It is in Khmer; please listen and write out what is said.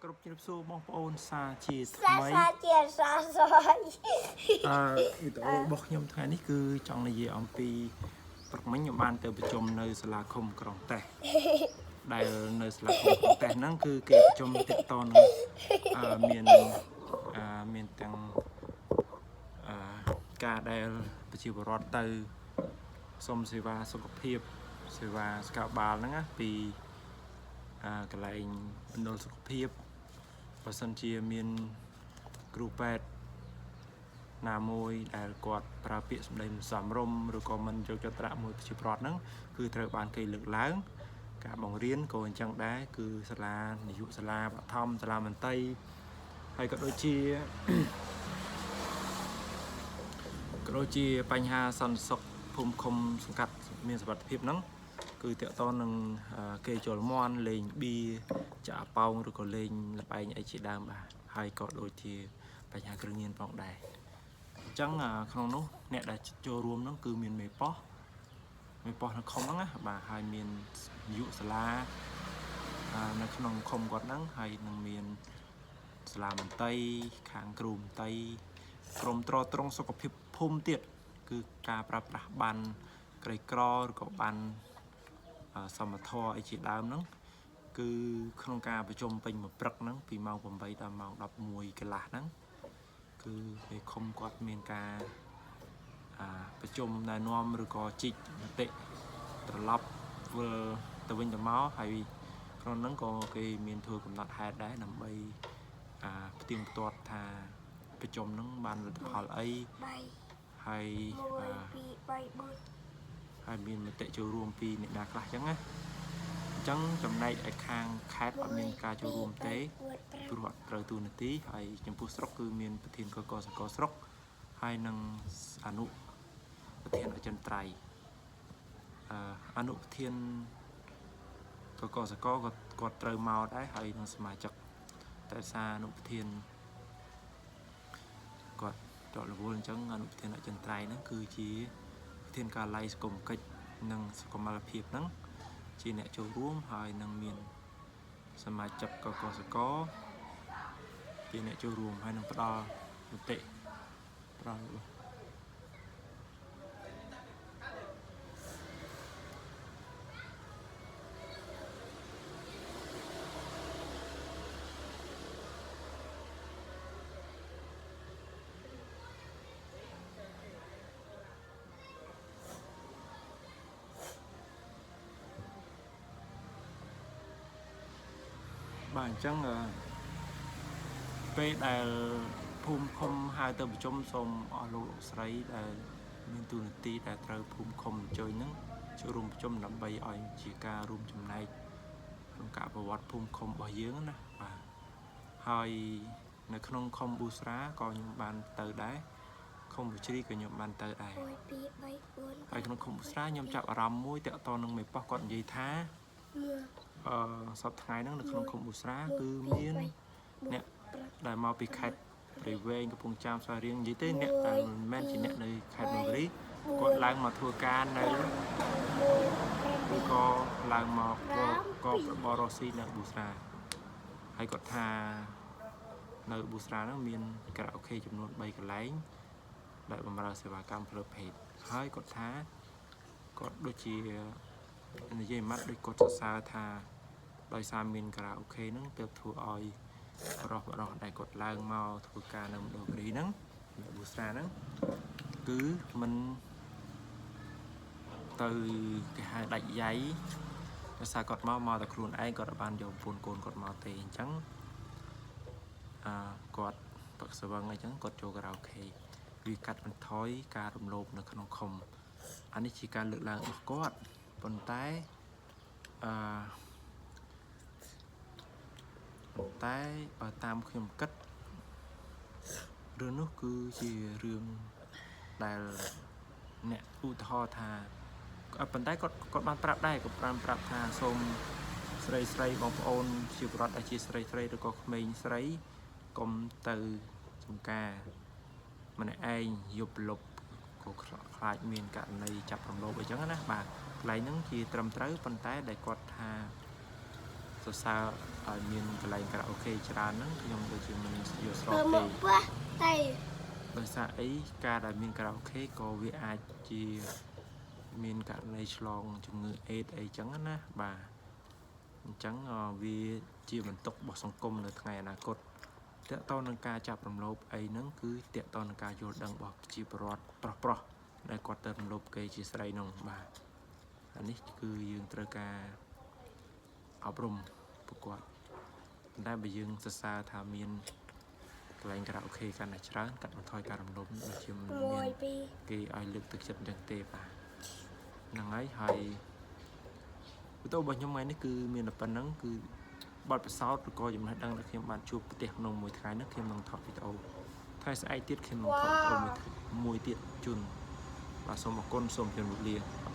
គ្រប់ជ្រាបសួរបងប្អូនសាជាថ្មី សាជាសាសយ វីដេអូរបស់ខ្ញុំថ្ងៃនេះគឺចង់និយាយអំពីព្រឹកមិញខ្ញុំបានទៅប្រជុំនៅសាលាឃុំក្រុងតេស្តដែលនៅសាលាឃុំក្រុងតេស្តហ្នឹងគឺគេប្រជុំទាក់ទងនឹងមានទាំងការដែលប្រជាពលរដ្ឋទៅសុំសេវាសុខភាពសេវាស្កាបាលហ្នឹងណាពីកន្លែងមណ្ឌលសុខភាពបើសិនជាមានគ្រូពេទ្យណាមួយដែលគាត់ប្រើពាក្យសម្ដីមិនសមរម្យឬក៏មិនយកចិត្តទុកដាក់មួយប្រជាពលរដ្ឋហ្នឹងគឺត្រូវបានគេលើកឡើងការបង្រៀនក៏អញ្ចឹងដែរគឺសាលានាយកសាលាបឋមសាលាមន្ត្រីហើយក៏ដូចជាបញ្ហាសន្តិសុខភូមិឃុំសង្កាត់មានសុវត្ថិភាពហ្នឹងគឺតកតនឹងគេចូលមន់លេងបៀចាក់ប៉ោងឬក៏លេងល្បែងអីជាដើមបាទហើយក៏ដូចជាបញ្ហាគ្រឿងញៀនផងដែរអញ្ចឹងក្នុងនោះអ្នកដែលចូលរួមហ្នឹងគឺមានមេប៉ោះនៅឃុំហ្នឹងណាបាទហើយមាននាយកសាលានៅក្នុងឃុំគាត់ហ្នឹងហើយនឹងមានសាលាមន្ត្រីខាងគ្រូមន្ត្រីក្រុមត្រួតត្រងសុខភាពភូមិទៀតគឺការប្រើប្រាស់បានក្រីក្រឬក៏បានសមត្ថៈអីជាដើមហ្នឹងគឺក្នុងការប្រជុំពេញមួយព្រឹកហ្នឹងពីម៉ោង8ដល់ម៉ោង11កន្លះហ្នឹងគឺគេឃុំគាត់មានការប្រជុំណែនាំឬក៏ជីកមតិត្រឡប់វិលទៅវិញទៅមកហើយក្នុងហ្នឹងក៏គេមានធ្វើកំណត់ហេតុដែរដើម្បីផ្ទៀងផ្ទាត់ថាប្រជុំហ្នឹងបានលទ្ធផលអីហើយមានមតិចូលរួមពីអ្នកណាខ្លះអញ្ចឹងណាអញ្ចឹងចំណែកឯខាងខេត្តអត់មានការចូលរួមទេព្រោះអត់ត្រូវទូនាទីហើយចំពោះស្រុកគឺមានប្រធានកកសកស្រុកហើយនឹងអនុប្រធានអចិន្ត្រៃយ៍អនុប្រធានកកសកគាត់ត្រូវមកដែរហើយនឹងសមាជិកតែសារអនុប្រធានគាត់ដកលវលអញ្ចឹងអនុប្រធានអចិន្ត្រៃយ៍ហ្នឹងគឺជាប្រធានការិយាល័យសង្គមកិច្ចនិងសង្គមលភាពហ្នឹងជាអ្នកចូលរួមហើយនឹងមានសមាជិកកកសកជាអ្នកចូលរួមហើយនឹងផ្ដល់មតិផ្ដល់បាទអញ្ចឹងពេលដែលភូមិឃុំហៅទៅប្រជុំសូមអស់លោកស្រីដែលមានទូនាទីដែលត្រូវភូមិឃុំអញ្ជើញហ្នឹងចូលរួមប្រជុំដើម្បីឲ្យជាការរួមចំណែកក្នុងការប្រវត្តិភូមិឃុំរបស់យើងណាបាទហើយនៅក្នុងឃុំប៊ូស្រាក៏ខ្ញុំបានទៅដែរឃុំប៊ូជ្រីក៏ខ្ញុំបានទៅដែរហើយក្នុងឃុំប៊ូស្រាខ្ញុំចាប់អារម្មណ៍មួយតកតនឹងមេប៉ោះគាត់និយាយថាសប្តាហ៍ថ្ងៃហ្នឹងនៅក្នុងឃុំប៊ូស្រាគឺមានអ្នកដែលមកពីខេត្តព្រៃវែងកំពង់ចាមស្វាយរៀងនិយាយទេអ្នកដែលមិនមែនជាអ្នកនៅខេត្តមង្រីគាត់ឡើងមកធ្វើការនៅឬក៏ឡើងមកក៏បរស៊ីនៅប៊ូស្រាហើយគាត់ថានៅប៊ូស្រាហ្នឹងមានការ៉ាអូខេចំនួន3កន្លែងដែលបម្រើសេវាកម្មផ្លូវភេទហើយគាត់ថាគាត់ដូចជានិយាយម៉ាត់ដូចគាត់សរសើរថាដោយសារមានការ៉ាអូខេហ្នឹងទើបធ្វើឲ្យបរោះដែលគាត់ឡើងមកធ្វើការនៅមណ្ឌលគិរីហ្នឹងនៅប៊ូស្រាហ្នឹងគឺមិនទៅគេហៅដាច់យ៉ៃដោយសារគាត់មកតែខ្លួនឯងគាត់អត់បានយកប្រពន្ធកូនគាត់មកទេអញ្ចឹងគាត់បកស្វឹងអីចឹងគាត់ចូលការ៉ាអូខេវាកាត់បន្ថយការរំលោភនៅក្នុងឃុំអានេះជាការលើកឡើងរបស់គាត់ប៉ុន្តែបើតាមខ្ញុំគិតរឿងនោះគឺជារឿងដែលអ្នកឧទាហរណ៍ថាប៉ុន្តែគាត់បានប្រាប់ដែរគាត់បានប្រាប់ថាសូមស្រីបងប្អូនជាពលរដ្ឋដែលជាស្រីឬក៏ក្មេងស្រីកុំទៅចំការម្នាក់ឯងយប់លប់ក៏ខ្លាចមានករណីចាប់រំលោភអីចឹងណាបាទកន្លែងហ្នឹងជាត្រឹមត្រូវប៉ុន្តែដែលគាត់ថា សរសើរឲ្យមានកន្លែងខារ៉ាអូខេច្រើនហ្នឹងខ្ញុំដូចជាមិនយកស្រប Rồi ទេ một bữa tay ដោយសារអីការដែលមានខារ៉ាអូខេក៏វាអាចជាមានករណីឆ្លងជំងឺអេដអីចឹងណាបាទអញ្ចឹងវាជាបន្ទុករបស់សង្គមនៅថ្ងៃអនាគតតើតើនឹងការចាប់រំលោភអីហ្នឹងគឺតើតើនឹងការយល់ដឹងរបស់ប្រជាពលរដ្ឋប្រុសដែលគាត់ទៅរំលោភគេជាស្រីហ្នឹងបាទអានេះគឺយើងត្រូវការអប់រំពួកគាត់ប៉ុន្តែបើយើងសរសើរថាមានកន្លែងខារ៉ាអូខេកាន់តែច្រើនកាត់បន្ថយការរំលោភដូចជាមិនមាន Mùi bì គេឲ្យលើកទឹកចិត្តអញ្ចឹងទេបាទហ្នឹងហើយវីដេអូរបស់ខ្ញុំថ្ងៃនេះគឺមានតែប៉ុណ្្នឹងគឺបទពិសោធន៍ឬក៏ចំណេះដឹងដែលខ្ញុំបានជួបប្រទេសក្នុងមួយថ្ងៃនេះខ្ញុំនឹងថតវីដេអូថ្ងៃស្អែកទៀតខ្ញុំនឹងថតវីដេអូមួយទៀតជូនបាទសូមអរគុណសូមជម្រាបលា